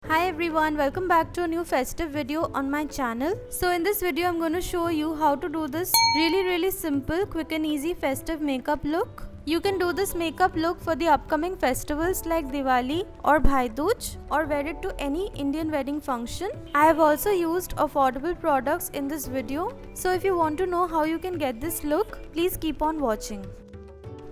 Hi everyone, welcome back to a new festive video on my channel. So in this video I'm going to show you how to do this really simple, quick and easy festive makeup look. You can do this makeup look for the upcoming festivals like Diwali or Bhai Dooj, or wear it to any Indian wedding function. I have also used affordable products in this video. So if you want to know how you can get this look, please keep on watching.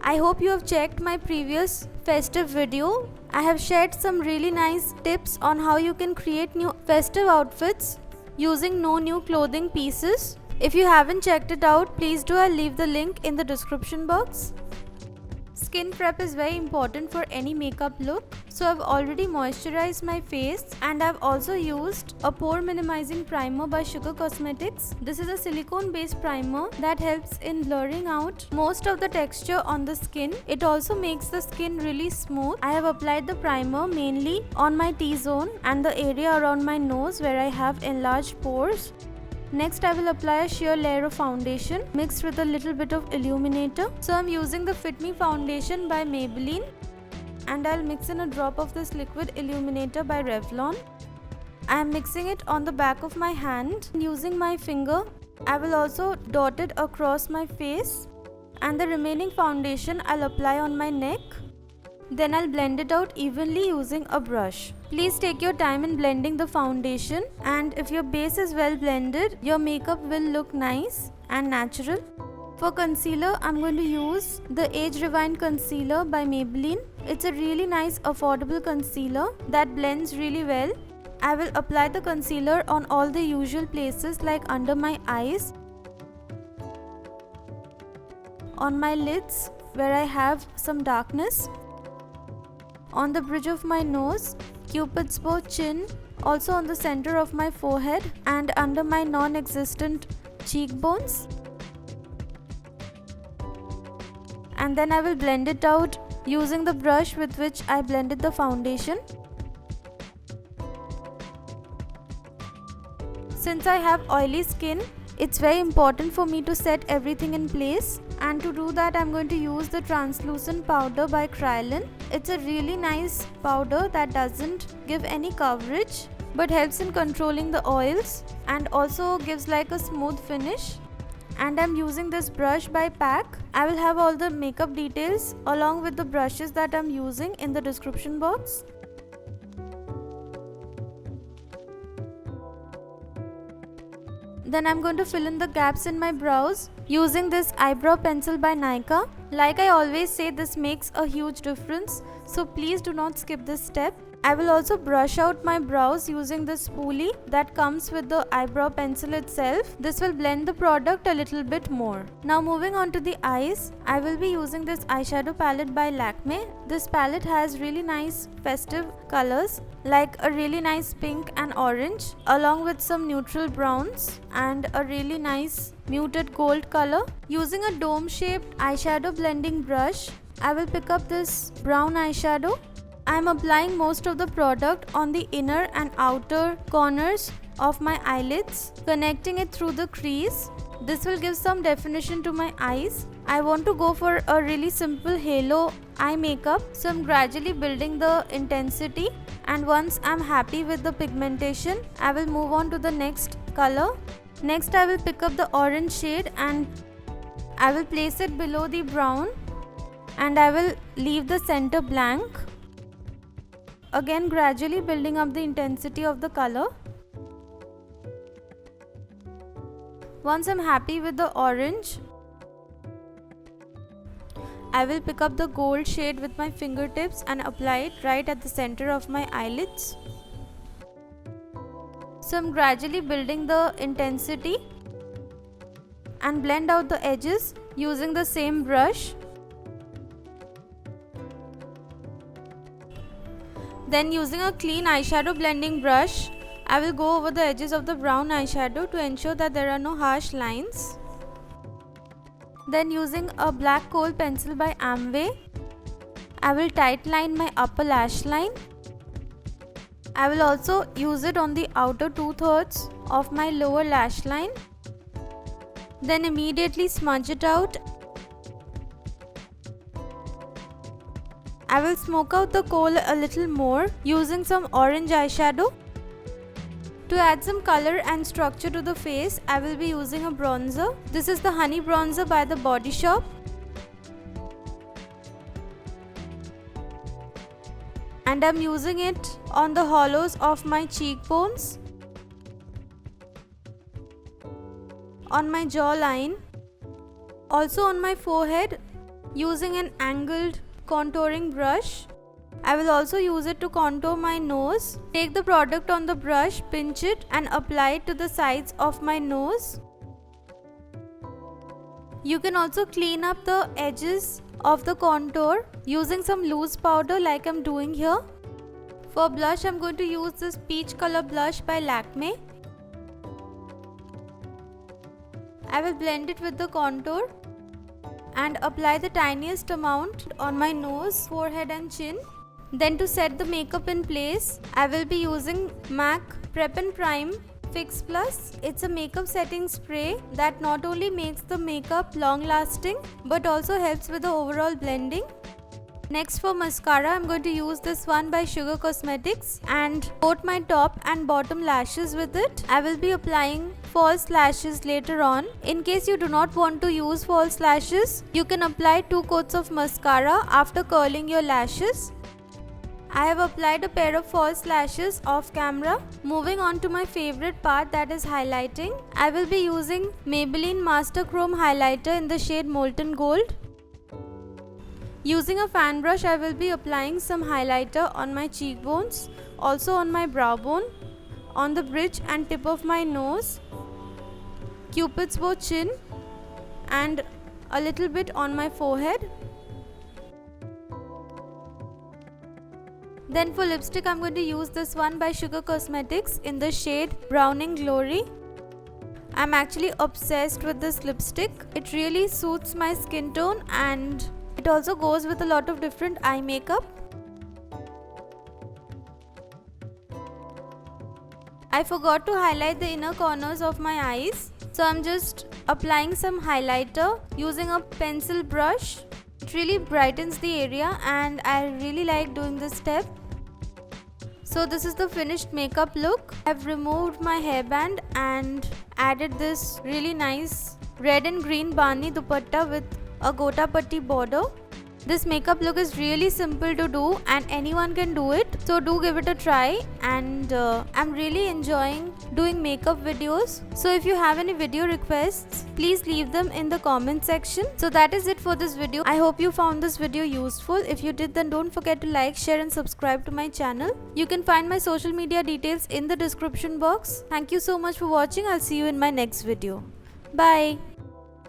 I hope you have checked my previous festive video. I have shared some really nice tips on how you can create new festive outfits using no new clothing pieces. If you haven't checked it out, please do. I'll leave the link in the description box. Skin prep is very important for any makeup look. So I've already moisturized my face and I've also used a pore minimizing primer by Sugar Cosmetics. This is a silicone based primer that helps in blurring out most of the texture on the skin. It also makes the skin really smooth. I have applied the primer mainly on my T-zone and the area around my nose where I have enlarged pores. Next, I will apply a sheer layer of foundation mixed with a little bit of illuminator. So I'm using the Fit Me foundation by Maybelline, and I'll mix in a drop of this liquid illuminator by Revlon. I am mixing it on the back of my hand. Using my finger, I will also dot it across my face, and the remaining foundation I'll apply on my neck. Then I'll blend it out evenly using a brush. Please take your time in blending the foundation, and if your base is well blended, your makeup will look nice and natural. For concealer, I'm going to use the Age Rewind Concealer by Maybelline. It's a really nice affordable concealer that blends really well. I will apply the concealer on all the usual places like under my eyes, on my lids where I have some darkness, on the bridge of my nose, Cupid's bow, chin, also on the center of my forehead and under my non-existent cheekbones. And then I will blend it out using the brush with which I blended the foundation. Since I have oily skin, it's very important for me to set everything in place, and to do that I'm going to use the translucent powder by Kryolan. It's a really nice powder that doesn't give any coverage but helps in controlling the oils and also gives like a smooth finish. And I'm using this brush by PAC. I will have all the makeup details along with the brushes that I'm using in the description box. Then I'm going to fill in the gaps in my brows using this eyebrow pencil by Nykaa. Like I always say, this makes a huge difference, so please do not skip this step. I will also brush out my brows using this spoolie that comes with the eyebrow pencil itself. This will blend the product a little bit more. Now moving on to the eyes, I will be using this eyeshadow palette by Lakme. This palette has really nice festive colors like a really nice pink and orange, along with some neutral browns and a really nice muted gold color. Using a dome shaped eyeshadow blending brush, I will pick up this brown eyeshadow. I am applying most of the product on the inner and outer corners of my eyelids, connecting it through the crease. This will give some definition to my eyes. I want to go for a really simple halo eye makeup, so I'm gradually building the intensity, and once I'm happy with the pigmentation, I will move on to the next color. Next, I will pick up the orange shade and I will place it below the brown, and I will leave the center blank. Again, gradually building up the intensity of the color. Once I'm happy with the orange, I will pick up the gold shade with my fingertips and apply it right at the center of my eyelids. So I'm gradually building the intensity and blend out the edges using the same brush. Then using a clean eyeshadow blending brush, I will go over the edges of the brown eyeshadow to ensure that there are no harsh lines. Then using a black kohl pencil by Amway, I will tightline my upper lash line. I will also use it on the outer 2/3 of my lower lash line. Then immediately smudge it out. I will smoke out the kohl a little more using some orange eyeshadow. To add some color and structure to the face, I will be using a bronzer. This is the Honey Bronzer by The Body Shop. And I'm using it on the hollows of my cheekbones, on my jawline, also on my forehead using an angled contouring brush. I will also use it to contour my nose. Take the product on the brush, pinch it and apply it to the sides of my nose. You can also clean up the edges of the contour using some loose powder like I'm doing here. For blush, I'm going to use this peach color blush by Lakme. I will blend it with the contour and apply the tiniest amount on my nose, forehead and chin. Then to set the makeup in place, I will be using MAC Prep and Prime Fix Plus. It's a makeup setting spray that not only makes the makeup long lasting but also helps with the overall blending. Next for mascara, I'm going to use this one by Sugar Cosmetics and coat my top and bottom lashes with it. I will be applying false lashes later on. In case you do not want to use false lashes, you can apply 2 coats of mascara after curling your lashes. I have applied a pair of false lashes off camera. Moving on to my favorite part, that is highlighting. I will be using Maybelline Master Chrome Highlighter in the shade Molten Gold. Using a fan brush, I will be applying some highlighter on my cheekbones, also on my brow bone, on the bridge and tip of my nose, Cupid's bow chin and a little bit on my forehead. Then for lipstick, I'm going to use this one by Sugar Cosmetics in the shade Browning Glory. I'm actually obsessed with this lipstick. It really suits my skin tone and it also goes with a lot of different eye makeup. I forgot to highlight the inner corners of my eyes. So I'm just applying some highlighter using a pencil brush. It really brightens the area and I really like doing this step. So this is the finished makeup look. I've removed my hairband and added this really nice red and green bani dupatta with a gota patti border. This makeup look is really simple to do and anyone can do it. So do give it a try and I'm really enjoying doing makeup videos. So if you have any video requests, please leave them in the comment section. So that is it for this video. I hope you found this video useful. If you did, then don't forget to like, share and subscribe to my channel. You can find my social media details in the description box. Thank you so much for watching. I'll see you in my next video. Bye.